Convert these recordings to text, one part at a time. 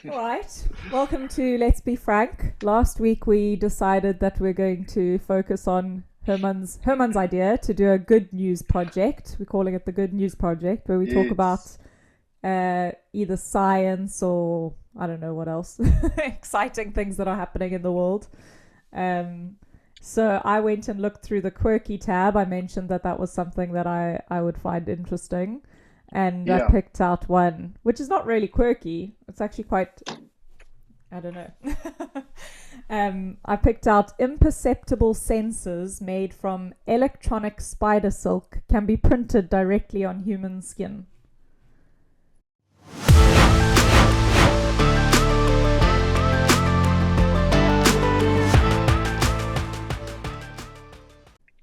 All right. Welcome to Let's Be Frank. Last week we decided that we're going to focus on Herman's idea to do a good news project. We're calling it the Good News Project, where we talk about Yes. either science or I don't know what else, exciting things that are happening in the world. Um, so I went and looked through the quirky tab. I mentioned that that was something that I would find interesting. And I Yeah. picked out one, which is not really quirky. It's actually quite, I don't know. I picked out imperceptible sensors made from electronic spider silk can be printed directly on human skin.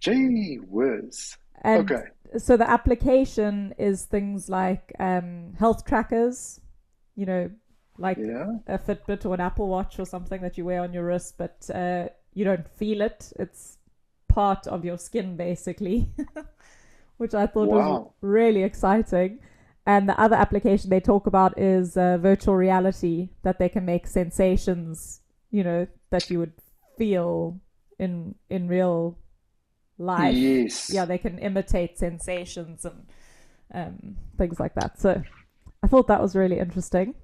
Gee whiz. And Okay. so the application is things like health trackers, you know, like Yeah. a Fitbit or an Apple Watch or something that you wear on your wrist, but you don't feel it. It's part of your skin, basically, which I thought was Wow. really exciting. And the other application they talk about is virtual reality, that they can make sensations, that you would feel in real life. Yeah, Yes. they can imitate sensations and things like that. So I thought that was really interesting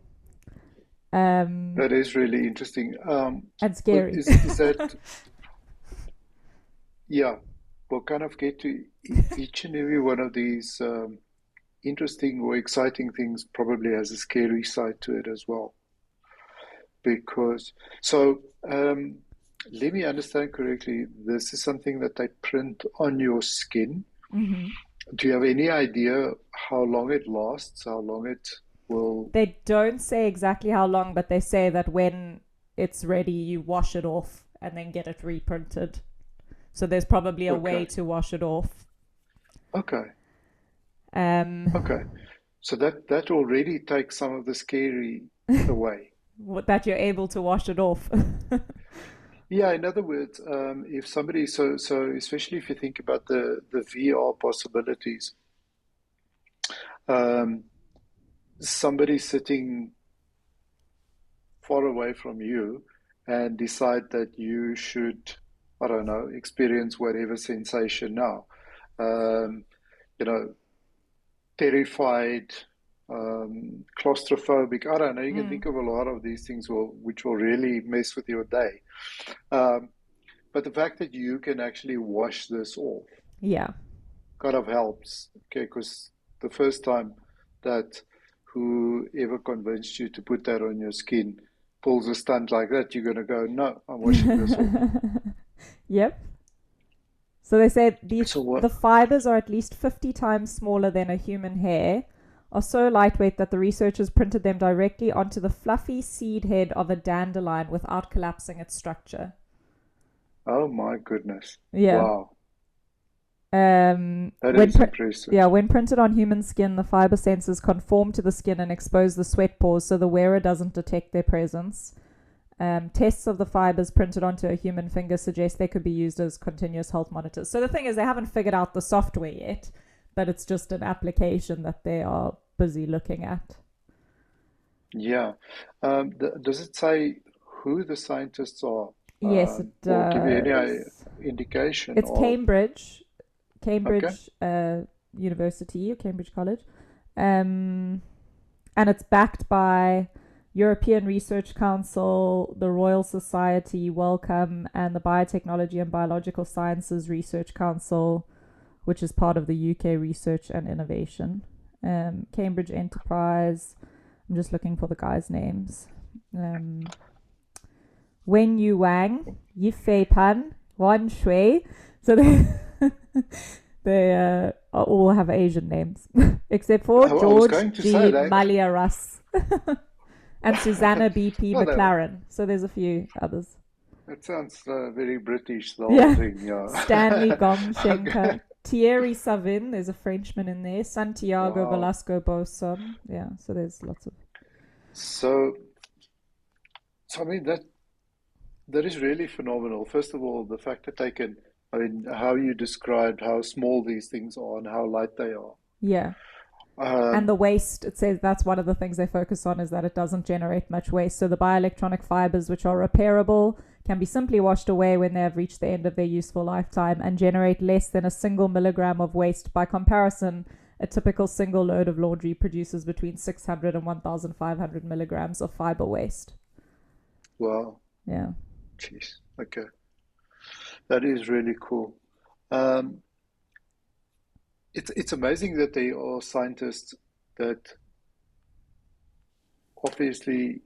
um, That is really interesting. and But scary. is that, yeah, we'll kind of get to each and every one of these interesting or exciting things probably has a scary side to it as well. Because, so let me understand correctly, this is something that they print on your skin. hmm Do you have any idea how long it lasts? How long it will? They don't say exactly how long, but they say that when it's ready, you wash it off and then get it reprinted. So there's probably a way Okay, to wash it off. okay, Um, okay. So that already takes some of the scary away. that you're able to wash it off. Yeah, in other words, if somebody especially if you think about the VR possibilities, um, somebody sitting far away from you and decide that you should, I don't know, experience whatever sensation now. Um, you know, terrified, claustrophobic. I don't know. You can mm, think of a lot of these things which will really mess with your day. Um, but the fact that you can actually wash this off yeah. kind of helps. Okay, because the first time that whoever convinced you to put that on your skin pulls a stunt like that, you're going to go, no, I'm washing this off. Yep. So they say these So what? the fibers are at least 50 times smaller than a human hair, are so lightweight that the researchers printed them directly onto the fluffy seed head of a dandelion without collapsing its structure. Oh my goodness. Yeah. Wow. Um, That when is pr- impressive. yeah, when printed on human skin, the fiber sensors conform to the skin and expose the sweat pores so the wearer doesn't detect their presence. Tests of the fibers printed onto a human finger suggest they could be used as continuous health monitors. So the thing is, they haven't figured out the software yet, but it's just an application that they are busy looking at. Yeah. Does it say who the scientists are, Yes, it or give you any does. indication It's of? Cambridge, Okay. Cambridge University or Cambridge College, um, and it's backed by European Research Council, the Royal Society, Wellcome, and the Biotechnology and Biological Sciences Research Council, which is part of the UK Research and Innovation. Cambridge Enterprise. I'm just looking for the guys' names. Um, Wen Yu Wang, Yifei Pan, Wan Shui. So they all have Asian names, except for I was George going to say G. that. Malia Russ and Susanna B.P. Oh, McLaren. So there's a few others. that sounds very British, the whole Yeah. thing. Stanley Yeah. Gongshenka. Okay. Thierry Savin, there's a Frenchman in there. Santiago Wow. Velasco Boson. Yeah, so there's lots of. So, so I mean that is really phenomenal. First of all, the fact that they can, I mean, how you described how small these things are and how light they are. Yeah. And the Um, waste, it says that's one of the things they focus on, is that it doesn't generate much waste. So the bioelectronic fibers, which are repairable, can be simply washed away when they have reached the end of their useful lifetime and generate less than a single milligram of waste. By comparison, a typical single load of laundry produces between 600 and 1,500 milligrams of fiber waste. well, Yeah. jeez, okay, that is really cool. Um, it's amazing that there are scientists that obviously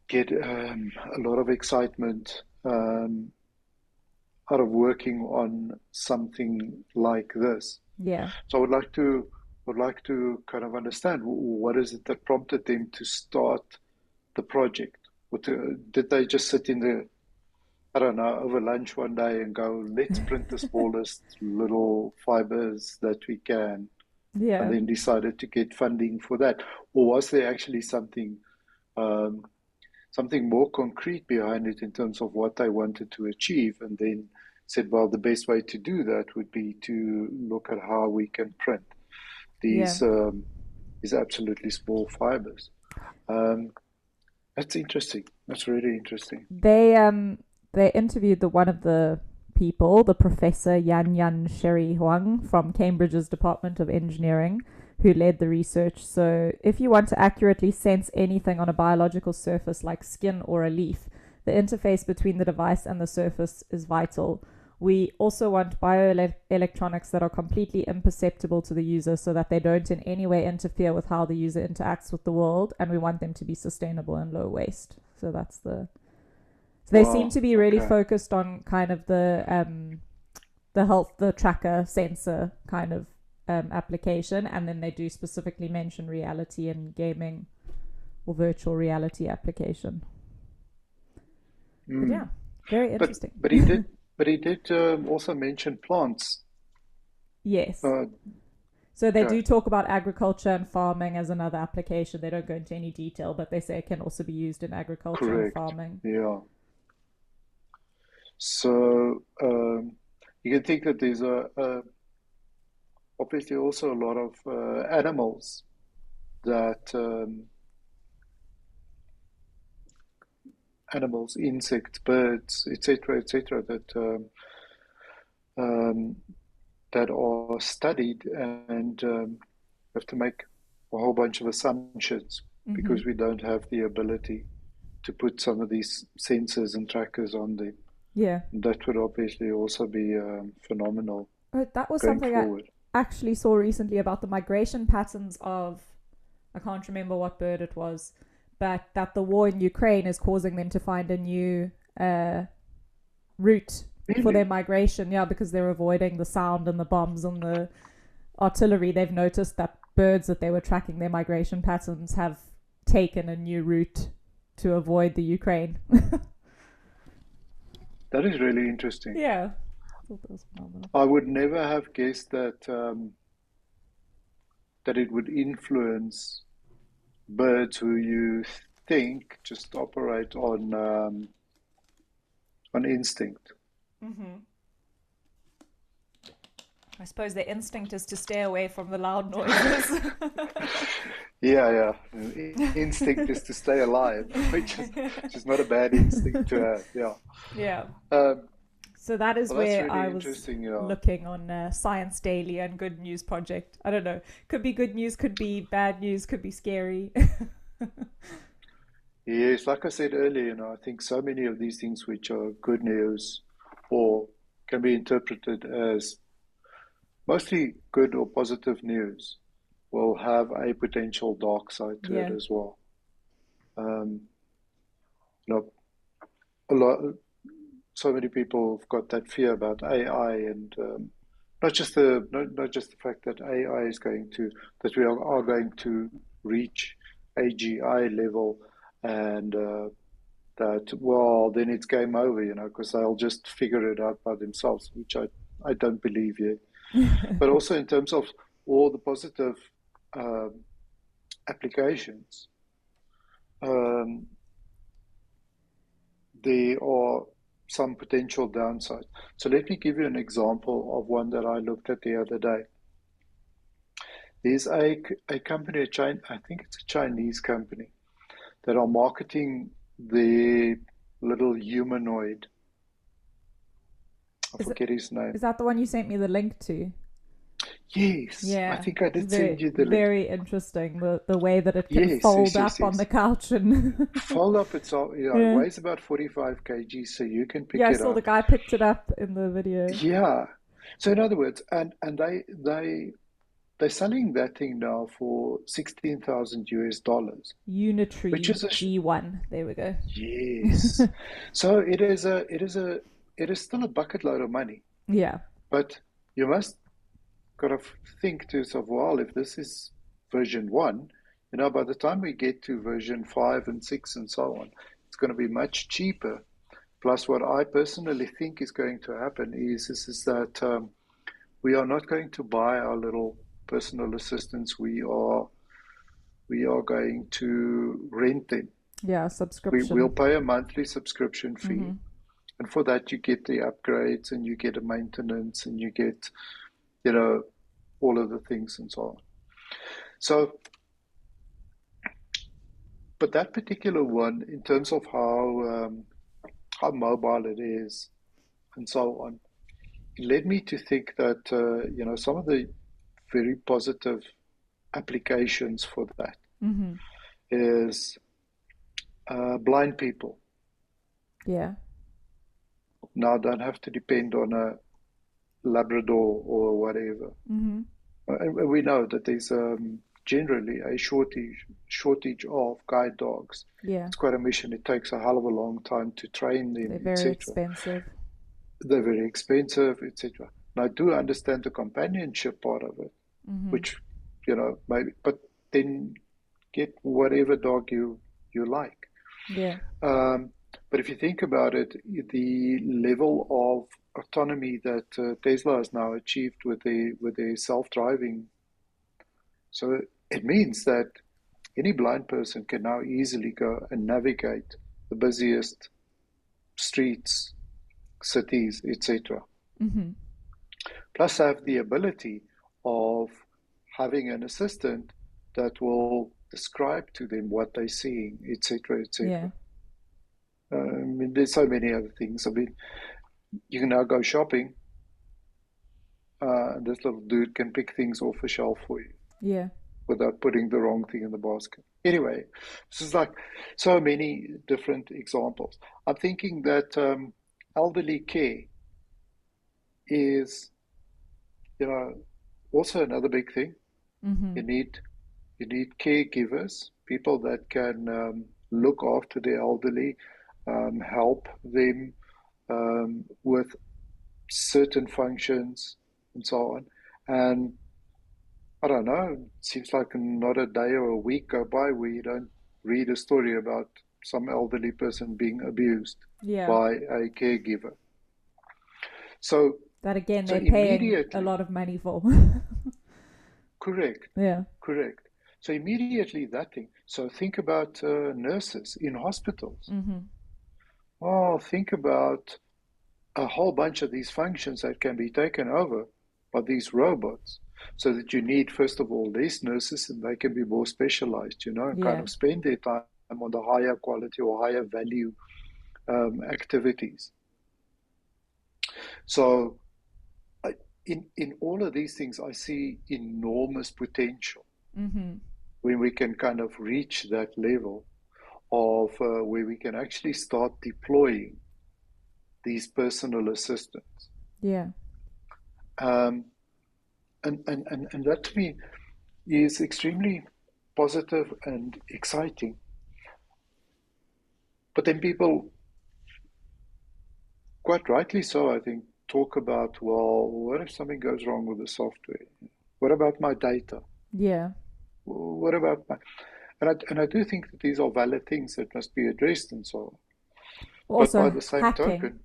get a lot of excitement out of working on something like this. Yeah. So would like to kind of understand what is it that prompted them to start the project. Did they just sit in the, I don't know, over lunch one day and go, let's print the smallest little fibers that we can, and Yeah. then decided to get funding for that? Or was there actually um, something more concrete behind it in terms of what they wanted to achieve, and then said, well, the best way to do that would be to look at how we can print Yeah. these these absolutely small fibers. Um, that's interesting. That's really interesting. They interviewed the one of the people, the Professor Yan Yan Sherry Huang from Cambridge's Department of Engineering, who led the research. So if you want to accurately sense anything on a biological surface like skin or a leaf, the interface between the device and the surface is vital. We also want bioelectronics that are completely imperceptible to the user so that they don't in any way interfere with how the user interacts with the world, and we want them to be sustainable and low waste. So that's the so they seem Wow. to be really Okay. focused on kind of the health, the tracker sensor kind of application, and then they do specifically mention reality and gaming or virtual reality application. But yeah, Mm. very But interesting. but he did but he did also mention plants. Yes. Uh, So they okay. do talk about agriculture and farming as another application. They don't go into any detail, but they say it can also be used in agriculture and Correct. farming. Yeah. So you can think that there's obviously also a lot of animals that animals, insects, birds, etc., that um, that are studied, and have to make a whole bunch of assumptions Mm-hmm. because we don't have the ability to put some of these sensors and trackers on them. Yeah. That would obviously also be phenomenal That was going something I forward. actually saw recently about the migration patterns of, I can't remember what bird it was, but that the war in Ukraine is causing them to find a new route for their Really? migration. Yeah, because they're avoiding the sound and the bombs and the artillery. They've noticed that birds that they were tracking their migration patterns have taken a new route to avoid the Ukraine. That is really interesting. Yeah. I thought that was phenomenal. I would never have guessed that it would influence birds who you think just operate on instinct. Mm-hmm. I suppose their instinct is to stay away from the loud noises. Yeah, yeah. Instinct is to stay alive, which is not a bad instinct to have. Yeah. Yeah. Um, So that is well, that's where really I was interesting. Yeah. looking on Science Daily and Good News Project. I don't know. Could be good news, could be bad news, could be scary. Yes, like I said earlier, I think so many of these things which are good news or can be interpreted as mostly good or positive news will have a potential dark side to it Yeah. as well. Um, you know, a lot, so many people have got that fear about AI, and not just the fact that AI is going to that we are going to reach AGI level, and that, well, then it's game over, because they'll just figure it out by themselves, which I don't believe yet. But also in terms of all the positive um, applications, um, there are some potential downsides. So let me give you an example of one that I looked at the other day. There's a company, I think it's a Chinese company, that are marketing the little humanoid. I Is it forget his name. is that the one you sent me the link to? Yes, I Yeah, think I it's did send you the link. very interesting. The way that it can Yes, fold yes, yes, up on the yes. couch and Fold up itself. Yeah, it yeah, weighs about 45 kgs, so you can yeah. pick I it saw the up. guy picked it up in the video. Yeah. So in other words, and they're selling that thing now for 16,000 US dollars, which Unitary is a G1. There we go. yes. So it is still a bucket load of money, Yeah. but you must kind of think to yourself, well, if this is version one, by the time we get to version five and six and so on, it's going to be much cheaper. Plus, what I personally think is going to happen is that we are not going to buy our little personal assistants. We are going to rent them. Yeah, We'll subscription. pay a monthly subscription fee, Mm-hmm. and for that you get the upgrades and you get a maintenance and you get you know all of the things and so on. So, but that particular one, in terms of how mobile it is and so on, it led me to think that some of the very positive applications for that Mm-hmm. is blind people Yeah. now don't have to depend on a Labrador or whatever. Mm-hmm. And we know that there's generally a shortage of guide dogs. Yeah. It's quite a mission. It takes a hell of a long time to train They're them, very etc. expensive. They're very expensive, etc. And I do understand the companionship part of it, Mm-hmm. which maybe, but then get whatever dog you like. Yeah. Um, but if you think about it, the level of autonomy that Tesla has now achieved with their self-driving, so it means that any blind person can now easily go and navigate the busiest streets, cities, etc. Mm-hmm. Plus, have the ability of having an assistant that will describe to them what they're seeing, etc., Yeah. etc. I mean, there's so many other things. I mean, you can now go shopping, and this little dude can pick things off a shelf for you Yeah. without putting the wrong thing in the basket. Anyway, this is like so many different examples. I'm thinking that elderly care is, you know, also another big thing. Mm-hmm. You need you need caregivers, people that can look after the elderly, help them with certain functions and so on. And I don't know, it seems like not a day or a week go by where you don't read a story about some elderly person being abused Yeah. by a caregiver. So, That again, so they're paying a immediately, lot of money for. correct, Yeah. correct. So immediately that thing. So think about nurses in hospitals. Mm-hmm. Oh, think about a whole bunch of these functions that can be taken over by these robots. So that you need, first of all, less nurses and they can be more specialized, and kind Yeah. of spend their time on the higher quality or higher value activities. So, in all of these things, I see enormous potential Mm-hmm. when we can kind of reach that level of where we can actually start deploying these personal assistants. Yeah. Um, and that to me is extremely positive and exciting. But then people, quite rightly so, I think, talk about, well, what if something goes wrong with the software? What about my data? Yeah. What about my... And I do think that these are valid things that must be addressed and so on. But by Also, the same hacking. token,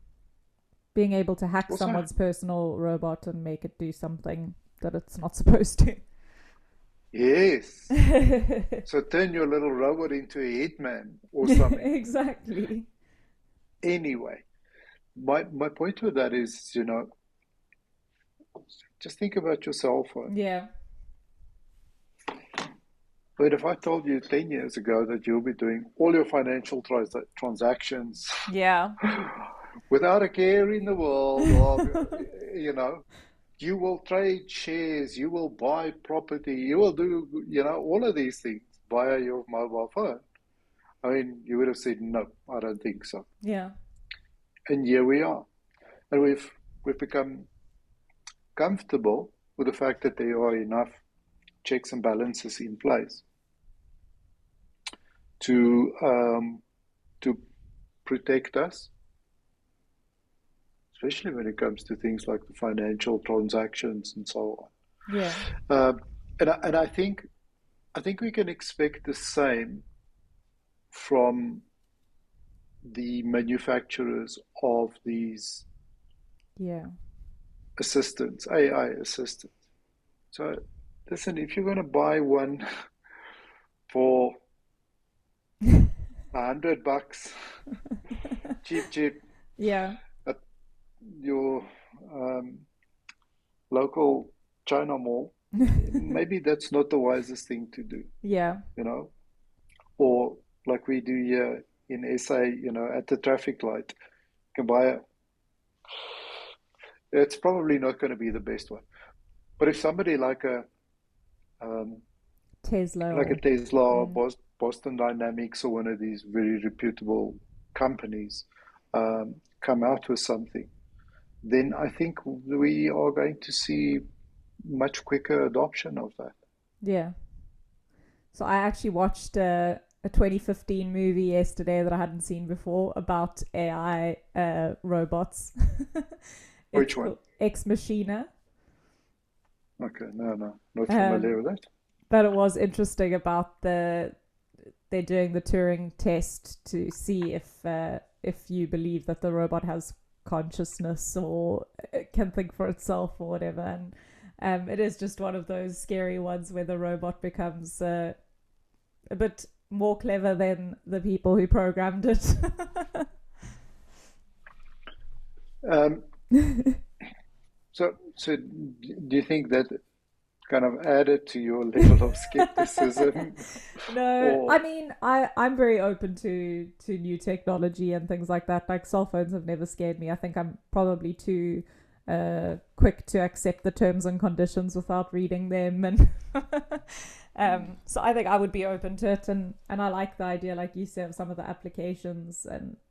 Being able to hack also, someone's personal robot and make it do something that it's not supposed to. yes. So turn your little robot into a hitman or something. Exactly. Anyway, my point with that is, just think about your cell phone. Yeah. But if I told you 10 years ago that you'll be doing all your financial transactions Yeah. without a care in the world of, you know, you will trade shares, you will buy property, you will do, all of these things via your mobile phone. I mean, you would have said, no, I don't think so. Yeah. And here we are. And we've become comfortable with the fact that there are enough checks and balances in place to protect us, especially when it comes to things like the financial transactions and so Yeah. on. And I think we can expect the same from the manufacturers of these Yeah. assistants, AI assistants. So, listen, if you're going to buy one for $100, cheap, Yeah. at your um, local China mall, maybe that's not the wisest thing to do, Yeah. you know? Or like we do here in SA, at the traffic light, you can buy it's probably not going to be the best one. But if somebody um, Tesla like a or Tesla or mm, Boston Dynamics or one of these very reputable companies come out with something, then I think we are going to see much quicker adoption of that. yeah. So I actually watched a 2015 movie yesterday that I hadn't seen before about AI robots. It's Which one? called Ex Machina. Okay, no, not familiar Um, with that. but it was interesting about they're doing the Turing test to see if you believe that the robot has consciousness or can think for itself or whatever. And it is just one of those scary ones where the robot becomes a bit more clever than the people who programmed it. Um, so do you think that kind of added to your level of skepticism, No, I or mean, I'm very open to new technology and things like that. Like cell phones have never scared me. I think I'm probably too quick to accept the terms and conditions without reading them, and so I think I would be open to it. And I like the idea, like you said, of some of the applications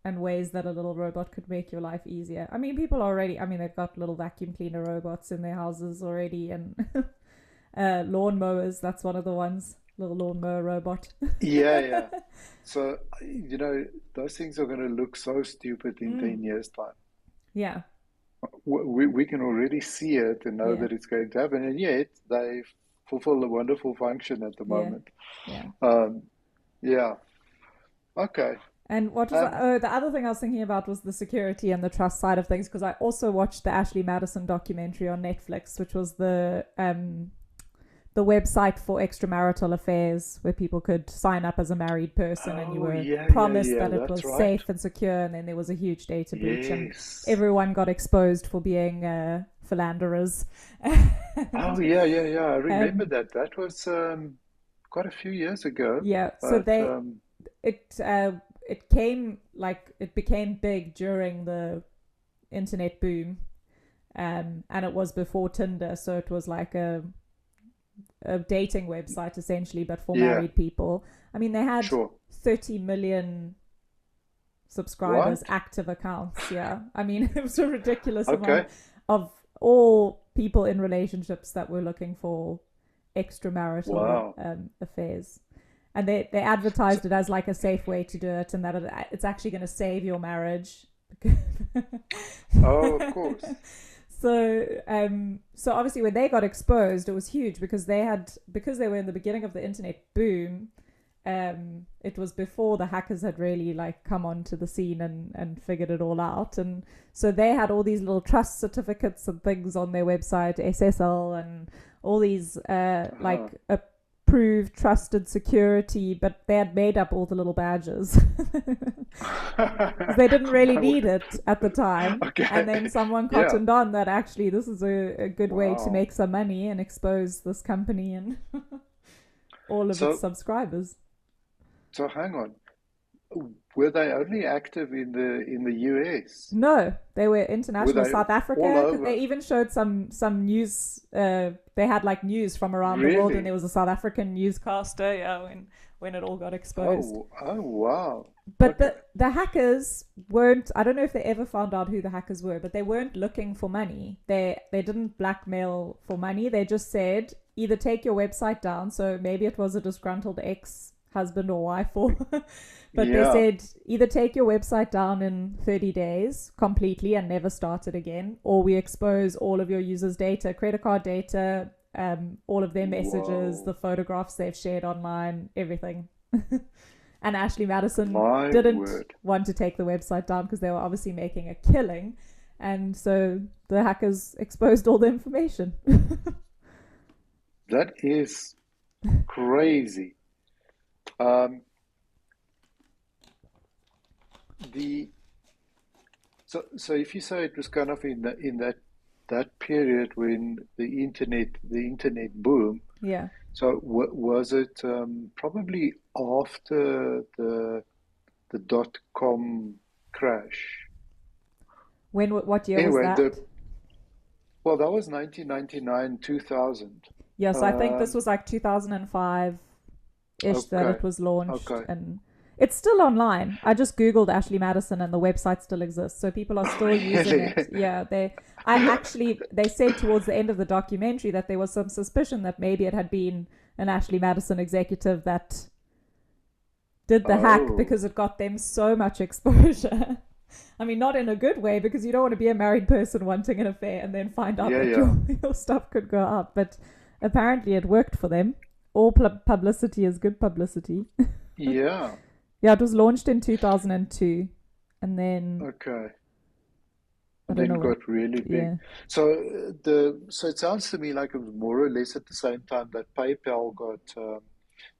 and ways that a little robot could make your life easier. I mean, people already. I mean, they've got little vacuum cleaner robots in their houses already, and lawn mowers. That's one of the ones. Little lawnmower robot. yeah? So those things are going to look so stupid in Mm, 10 years' time. yeah, We can already see it and know yeah, that it's going to happen, and yet they fulfill a wonderful function at the yeah, moment. yeah. Um, yeah. Okay. And what was that? Um, Oh, the other thing I was thinking about was the security and the trust side of things because I also watched the Ashley Madison documentary on Netflix, which was the website for extramarital affairs where people could sign up as a married person and you oh were promised yeah. that it That's was right. safe and secure, and then there was a huge data breach and Yes. everyone got exposed for being philanderers. Oh And yeah. I remember um, that. That was quite a few years ago, yeah, so but it uh, it became big during the internet boom, and it was before Tinder, so it was like a dating website essentially, but for yeah, married people. I mean, they had sure. 30 million subscribers, What? active accounts. Yeah, I mean, it was a ridiculous amount Okay. of all people in relationships that were looking for extramarital Wow. affairs. And they advertised So, it as like a safe way to do it, and that it's actually going to save your marriage. oh, of course. So obviously when they got exposed, it was huge because they were in the beginning of the internet boom. It was before the hackers had really like come onto the scene and figured it all out, and so they had all these little trust certificates and things on their website, SSL, and all these Uh-huh. approved trusted security, but they had made up all the little badges because they didn't really No need way. it at the time. And Okay. then someone Yeah. cottoned on that actually this is a good way to Wow. make some money and expose this company and all of its So, subscribers. so hang on. Were they only active in the US? No, they were Were international. they South all Africa, because they over? even showed some news. They had like news from around the world, and Really? there was a South African newscaster. Yeah, when it all got exposed. Oh, wow. But Okay. the hackers weren't. I don't know if they ever found out who the hackers were, but they weren't looking for money. They didn't blackmail for money. They just said either take your website down. So maybe it was a disgruntled ex husband or wife, or but they Yeah. said either take your website down in 30 days completely and never start it again, or we expose all of your users' data, credit card data, all of their messages, the Whoa. photographs they've shared online, everything. And Ashley Madison My didn't word. want to take the website down because they were obviously making a killing. And so the hackers exposed all the information. That is crazy. Um, the so if you say it was kind of in that period when the internet boomed, Yeah. so was it probably after the dot-com crash? What year was Anyway, that? that was 1999, 2000. Yes, I think this Um, was like 2005 ish that okay, it was launched, okay. and it's still online. I just googled Ashley Madison and the website still exists, so people are still using Really? it. Yeah, they said towards the end of the documentary that there was some suspicion that maybe it had been an Ashley Madison executive that did the hack Oh, because it got them so much exposure. I mean, not in a good way, because you don't want to be a married person wanting an affair and then find out yeah, that yeah, your stuff could go up. But apparently, it worked for them. All publicity is good publicity. yeah. Yeah, it was launched in 2002, and then Okay. I And don't then know what. got really big. Yeah, So so it sounds to me like it was more or less at the same time that PayPal got,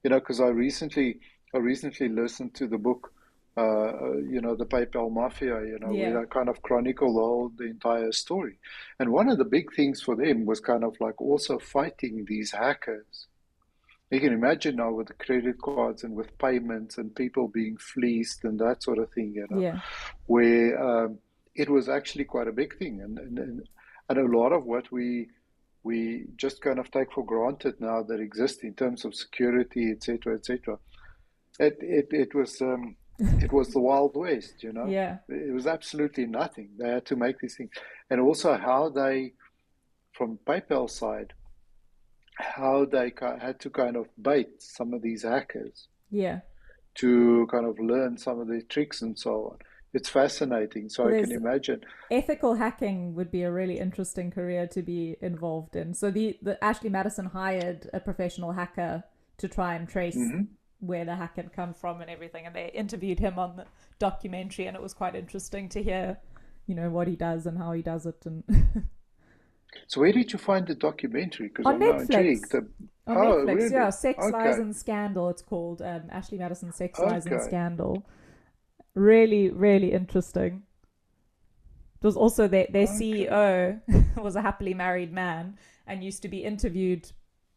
because I recently listened to the book, the PayPal Mafia, where yeah, they kind of chronicle the entire story. And one of the big things for them was kind of like also fighting these hackers. You can imagine now with the credit cards and with payments and people being fleeced and that sort of thing, yeah, where it was actually quite a big thing. And a lot of what we just kind of take for granted now that exists in terms of security, etc., etc. It was the Wild West. yeah. It was absolutely nothing. They had to make these things, and also how they, from PayPal side, how they had to kind of bait some of these hackers Yeah. to kind of learn some of the tricks and so on. It's fascinating. So Well, I can there's imagine. ethical hacking would be a really interesting career to be involved in. So the Ashley Madison hired a professional hacker to try and trace Hmm. where the hack had come from and everything, and they interviewed him on the documentary, and it was quite interesting to hear, what he does and how he does it, and So where did you find the documentary? Because on I'm now intrigued. Netflix. On Oh, Netflix, yeah, really? Sex, Lies, Okay. and Scandal. It's called Ashley Madison Sex, Lies, and Okay. Scandal. Really, really interesting. It was also their Okay. CEO was a happily married man and used to be interviewed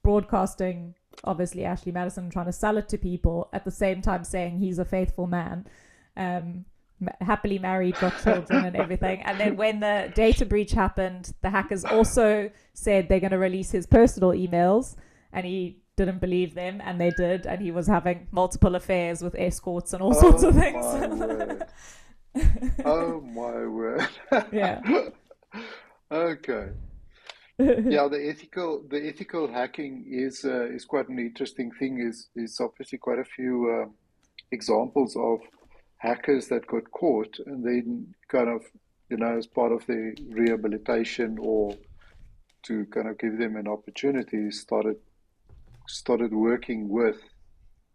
broadcasting, obviously, Ashley Madison trying to sell it to people at the same time saying he's a faithful man, um, happily married, got children and everything. And then when the data breach happened, the hackers also said they're going to release his personal emails, and he didn't believe them, and they did, and he was having multiple affairs with escorts and all sorts of Oh things. my word. Oh my word. Yeah. Okay. Yeah, the ethical hacking is quite an interesting thing. Is obviously quite a few examples of hackers that got caught and then kind of, as part of the rehabilitation or to kind of give them an opportunity, started working with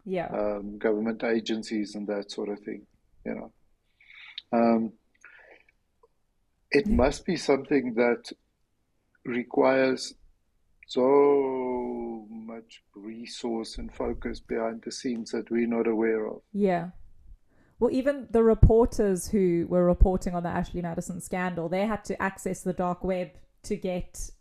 Yeah. government agencies and that sort of thing. You know, um, it must be something that requires so much resource and focus behind the scenes that we're not aware of. Yeah. Well, even the reporters who were reporting on the Ashley Madison scandal, they had to access the dark web to get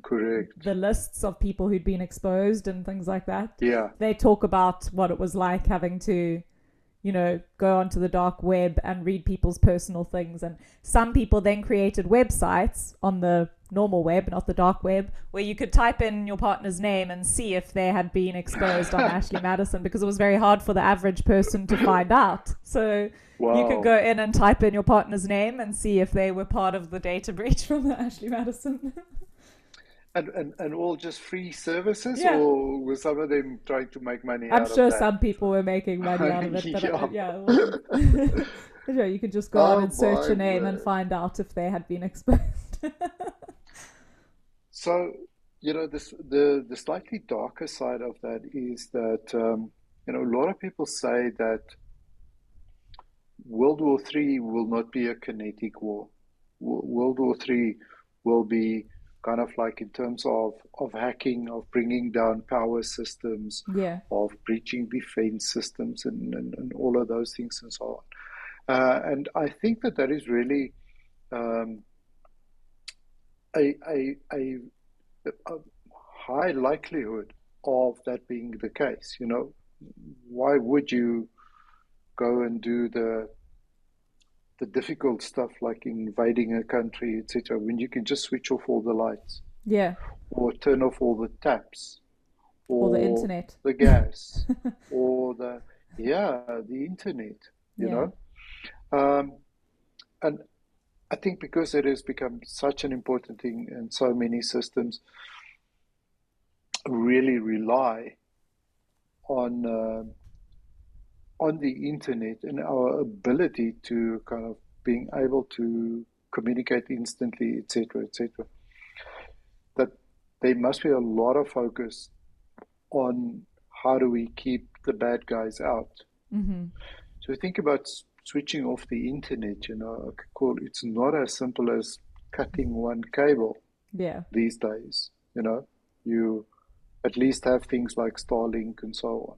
Correct. the lists of people who'd been exposed and things like that. Yeah. They talk about what it was like having to, go onto the dark web and read people's personal things. And some people then created websites on the normal web, not the dark web, where you could type in your partner's name and see if they had been exposed on Ashley Madison, because it was very hard for the average person to find out. So you could Wow. go in and type in your partner's name and see if they were part of the data breach from the Ashley Madison. And all just free services, Yeah, or were some of them trying to make money I'm out of sure that? some people were making money out of it, but Yeah. yeah, it wasn't. You could just go on Oh and search my a name and word. find out if they had been exposed. So, the slightly darker side of that is that a lot of people say that World War Three will not be a kinetic war. World War Three will be kind of like in terms of hacking, of bringing down power systems, Yeah. of breaching defense systems, and all of those things and so on. And I think that that is really um, a a high likelihood of that being the case. Why would you go and do the difficult stuff like invading a country, etc., when you can just switch off all the lights Yeah. or turn off all the taps Or the or internet. the gas or the internet, you Yeah. know? Um, and I think because it has become such an important thing and so many systems really rely on the internet and our ability to kind of being able to communicate instantly, etc., that there must be a lot of focus on how do we keep the bad guys out. Mm-hmm. So think about switching off the internet, cool. It's not as simple as cutting one cable Yeah. these days, you at least have things like Starlink and so on.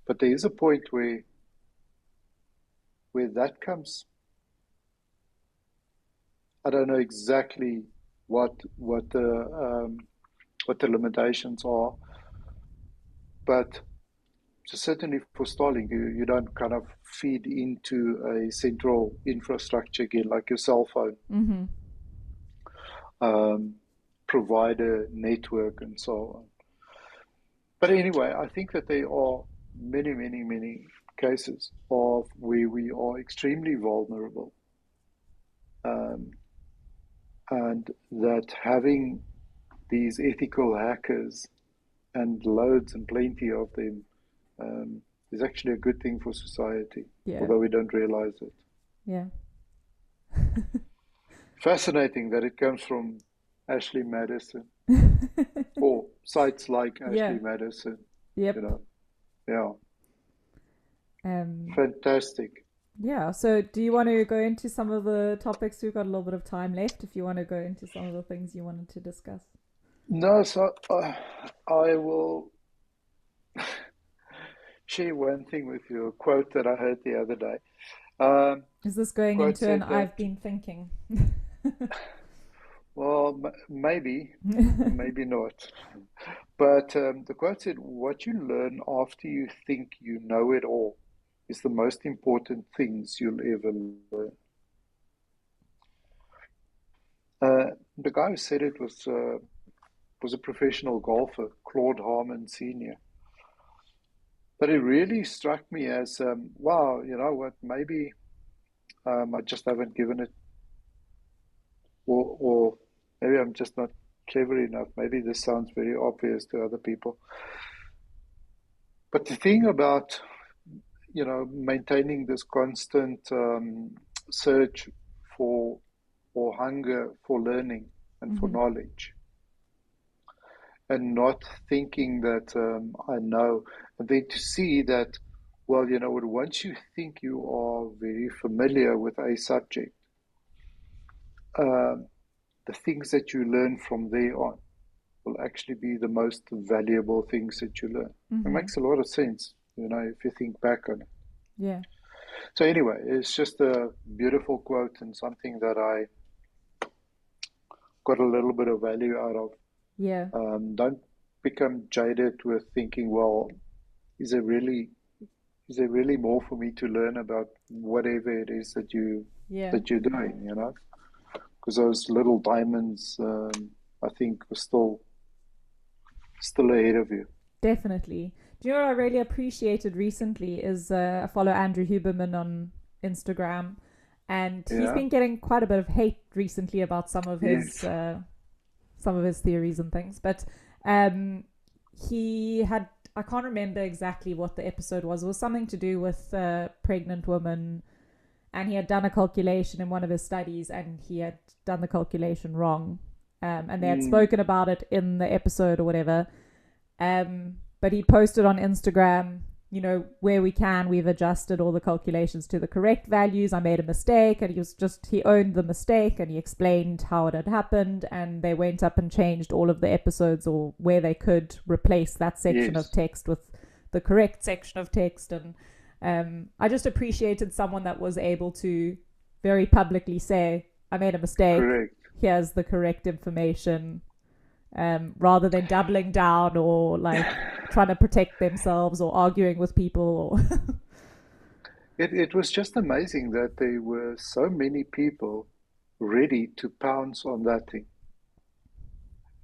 But there is a point where that comes. I don't know exactly what what the um, what the limitations are, but so certainly for Starlink, you don't kind of feed into a central infrastructure again, like your cell phone Mm-hmm. um, provider network and so on. But anyway, I think that there are many, many, many cases of where we are extremely vulnerable, um, and that having these ethical hackers and loads and plenty of them is actually a good thing for society, Yeah. although we don't realize it. Yeah. Fascinating that it comes from Ashley Madison or sites like Yeah. Ashley Madison, you Yep. know. Yeah, Um, fantastic. yeah. So do you want to go into some of the topics? We've got a little bit of time left if you want to go into some of the things you wanted to discuss. No, so I will share one thing with you, a quote that I heard the other day. Um, Is this going quote into an said that, I've been thinking? well, maybe, maybe not. But the quote said, "What you learn after you think you know it all is the most important things you'll ever learn." The guy who said it was a professional golfer, Claude Harmon Sr. But it really struck me as, wow, you know what? Maybe I just haven't given it, or maybe I'm just not clever enough. Maybe this sounds very obvious to other people. But the thing about maintaining this constant search for or hunger for learning and for Mm-hmm. knowledge, and not thinking that I know, and then to see that, well, once you think you are very familiar with a subject, um, the things that you learn from there on will actually be the most valuable things that you learn. It Mm-hmm. makes a lot of sense, if you think back on it. Yeah. So anyway, it's just a beautiful quote and something that I got a little bit of value out of. Yeah. Don't become jaded with thinking, well, is there really is there really more for me to learn about whatever it is Yeah. that you're doing, you know? Because those little diamonds, I think, are still ahead of you. Definitely. Do you know what I really appreciated recently is I follow Andrew Huberman on Instagram, and he's Yeah. been getting quite a bit of hate recently about Yes. some of his theories and things. But um, he had, I can't remember exactly what the episode was. It was something to do with a pregnant woman, and he had done a calculation in one of his studies, and he had done the calculation wrong. And they had Mm, spoken about it in the episode or whatever. But he posted on Instagram, where we can, we've adjusted all the calculations to the correct values. I made a mistake, and he owned the mistake, and he explained how it had happened. And they went up and changed all of the episodes, or where they could replace that section of yes. text with the correct section of text. And I just appreciated someone that was able to very publicly say, I made a mistake. Correct. Here's the correct information, rather than doubling down or like trying to protect themselves or arguing with people. Or It was just amazing that there were so many people ready to pounce on that thing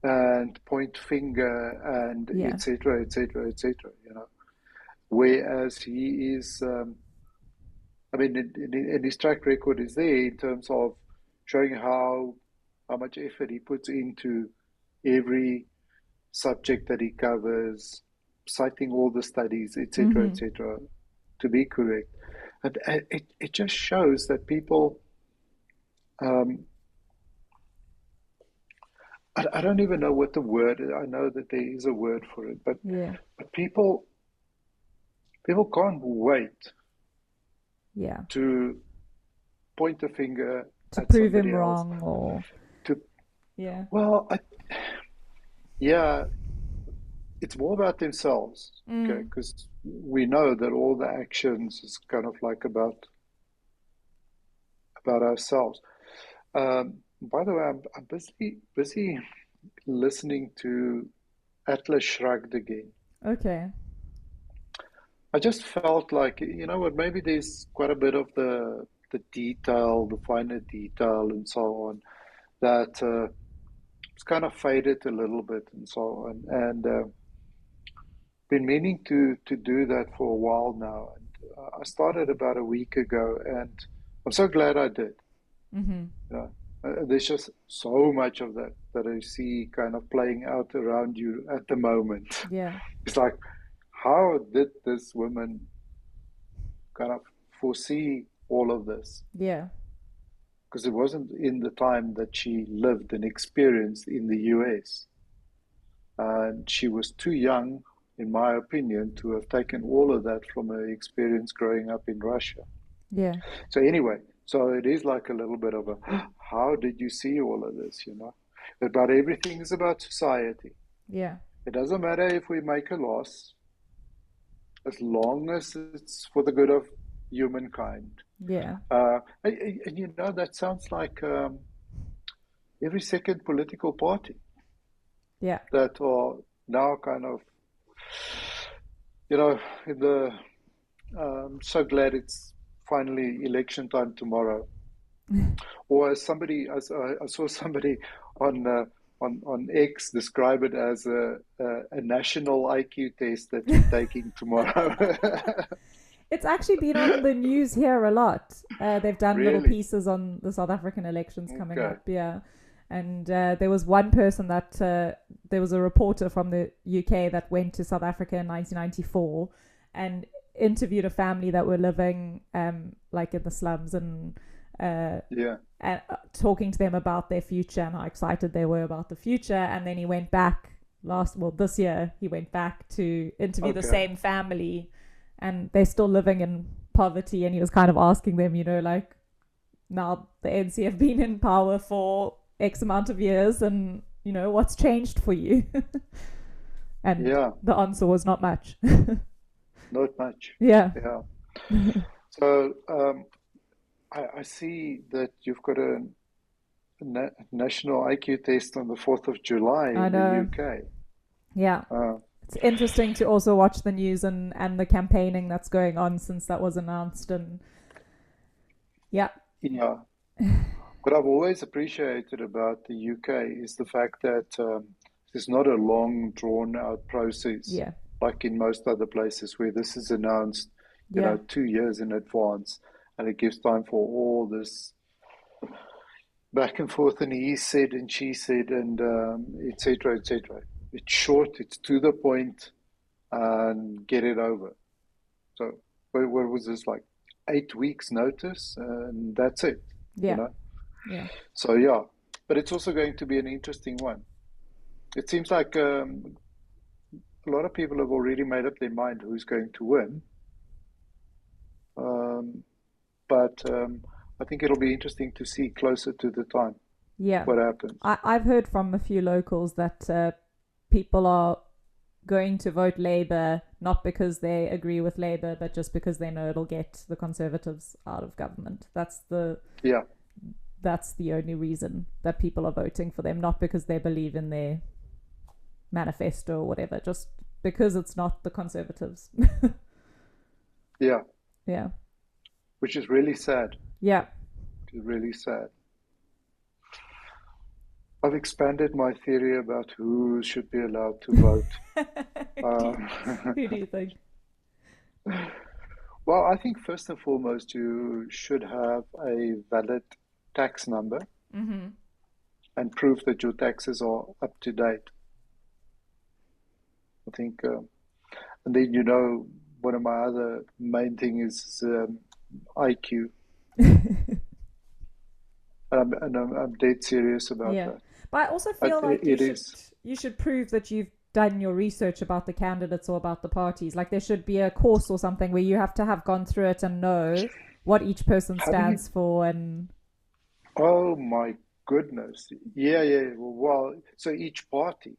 and point finger and yeah. etc. etc. etc. You know, whereas he is, I mean, in his track record is there in terms of showing how much effort he puts into every subject that he covers, citing all the studies, etc., Mm-hmm. etc., to be correct. And it just shows that people, um, I don't even know what the word is. I know that there is a word for it, Yeah. but people can't wait Yeah. to point a finger To at prove somebody him else. wrong or To yeah. well, yeah, it's more about themselves, okay? Mm. Because we know that all the actions is kind of like about ourselves. By the way, I'm busy listening to Atlas Shrugged again. Okay. I just felt like, you know what, maybe there's quite a bit of the detail, the finer detail, and so on that it's kind of faded a little bit, and so on. And been meaning to do that for a while now. And I started about a week ago, and I'm so glad I did. Mm-hmm. You know, there's just so much of that that I see kind of playing out around you at the moment. Yeah. It's like, how did this woman kind of foresee all of this? Yeah. Because it wasn't in the time that she lived and experienced in the US. And she was too young, in my opinion, to have taken all of that from her experience growing up in Russia. Yeah. So, anyway, so it is like a little bit of a how did you see all of this, you know? But everything is about society. Yeah. It doesn't matter if we make a loss, as long as it's for the good of humankind. Yeah. And you know, that sounds like every second political party Yeah. that are now kind of, you know, in the, so glad it's finally election time tomorrow. Or as somebody, as I saw somebody on on X describe it as a national IQ test that you're taking tomorrow. It's actually been on the news here a lot. They've done little Really? pieces on the South African elections coming Okay. up, yeah. And there was one person that there was a reporter from the UK that went to South Africa in 1994 and interviewed a family that were living like in the slums uh, Yeah. and talking to them about their future and how excited they were about the future. And then he went back this year, he went back to interview the Okay. same family, and they're still living in poverty. And he was kind of asking them, like, now the NC have been in power for X amount of years, and what's changed for you? And Yeah. the answer was not much. Not much. Yeah. Yeah. So I see that you've got a national IQ test on the 4th of July I in the know. UK. Yeah. Uh, It's interesting to also watch the news and the campaigning that's going on since that was announced. And yeah, yeah. What I've always appreciated about the UK is the fact that it's not a long, drawn out process yeah, like in most other places where this is announced, yeah, 2 years in advance, and it gives time for all this back and forth, and he said and she said, and etc. etc. It's short, it's to the point, and get it over. So, what was this like? 8 weeks notice, and that's it, you yeah, know. yeah, So yeah, but it's also going to be an interesting one. It seems like a lot of people have already made up their mind who's going to win, um, but I think it'll be interesting to see closer to the time yeah. what happens. I've heard from a few locals that people are going to vote Labour not because they agree with Labour, but just because they know it'll get the Conservatives out of government. Yeah, That's the only reason that people are voting for them, not because they believe in their manifesto or whatever, just because it's not the Conservatives. yeah, Yeah, which is really sad. yeah. Which is really sad. I've expanded my theory about who should be allowed to vote. do Uh, you, who do you think? well, I think first and foremost, you should have a valid tax number Mm-hmm. and prove that your taxes are up to date. I think, and then one of my other main thing is IQ, and I'm dead serious about Yeah, that. but I also feel like It is. you should prove that you've done your research about the candidates or about the parties. Like there should be a course or something where you have to have gone through it and know what each person Haven't you? stands for. And Oh my goodness. Yeah, yeah. Well, so each party.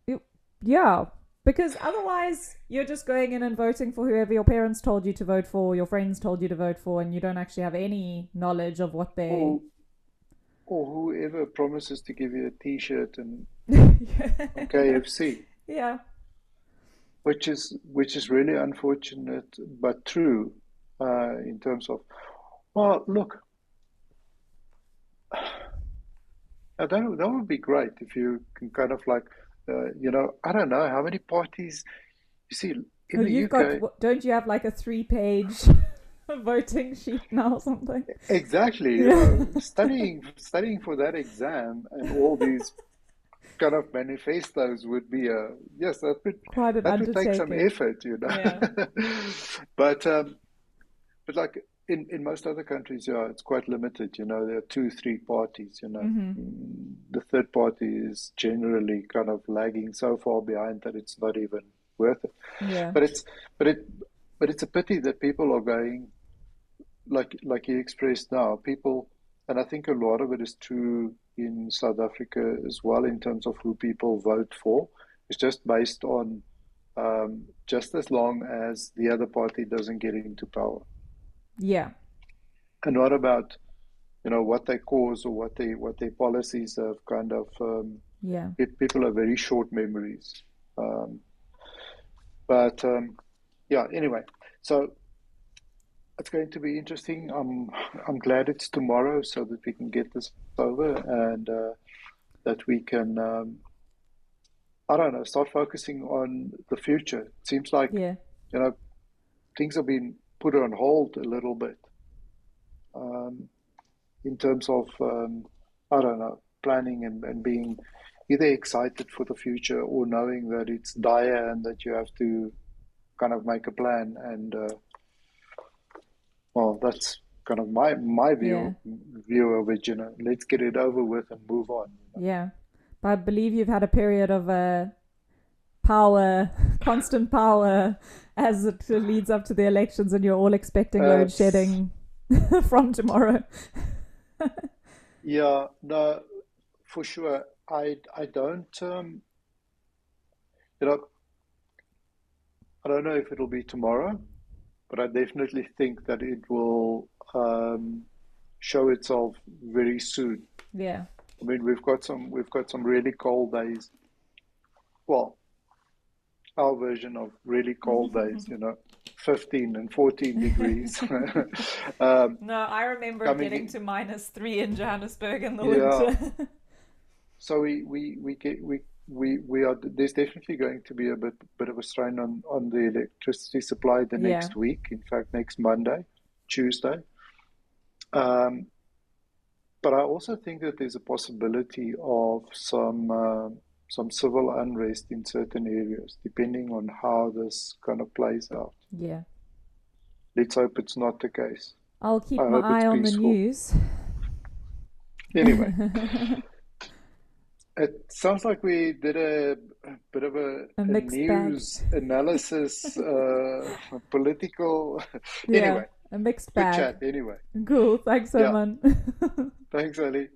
it, yeah, because otherwise you're just going in and voting for whoever your parents told you to vote for, your friends told you to vote for, and you don't actually have any knowledge of what they. Or or whoever promises to give you a T-shirt and from yeah, KFC, yeah, which is really unfortunate but true, in terms of, well, look, that would be great if you can kind of like, I don't know how many parties you see in well, the you've got. UK. Don't you have like a 3 page voting sheet now or something? Exactly, Yeah. studying for that exam and all these kind of manifestos would be a yes, Quite an that would take some undertaking. effort. Yeah. But like in most other countries, yeah, it's quite limited. There are two, three parties. Mm-hmm. The third party is generally kind of lagging so far behind that it's not even worth it. Yeah. But it's but it but it's a pity that people are going like you expressed now. People, and I think a lot of it is true in South Africa as well in terms of who people vote for. It's just based on just as long as the other party doesn't get into power, Yeah. and not about what they cause or what their policies have kind of. Yeah. People have very short memories, um, but yeah. Anyway, so it's going to be interesting. I'm glad it's tomorrow so that we can get this over and that we can I don't know, start focusing on the future. It seems like Yeah. you know things have been put on hold a little bit, um, in terms of I don't know, planning and being either excited for the future or knowing that it's dire and that you have to kind of make a plan and well, that's kind of my Yeah. view of it. Let's get it over with and move on. Yeah. But I believe you've had a period of power, constant power, as it leads up to the elections, and you're all expecting load It's shedding from tomorrow. yeah, no, for sure. I don't you know I don't know if it'll be tomorrow, but I definitely think that it will show itself very soon. Yeah. I mean, we've got some really cold days. Well, our version of really cold days, 15 and 14 degrees. um, No, I remember it coming getting in, to -3 in Johannesburg in the yeah. winter. So we get we are there's definitely going to be a bit of a strain on the electricity supply the Yeah. next week. In fact, next Monday, Tuesday. Um, but I also think that there's a possibility of some civil unrest in certain areas, depending on how this kind of plays out. Yeah. Let's hope it's not the case. I'll I keep my hope it's eye on the peaceful. news. Anyway, it sounds like we did a bit of A a mixed bag. news analysis, political. Yeah, Anyway, a mixed good bag. chat. Anyway, Cool. Thanks, yeah. Herman. Thanks, Ali.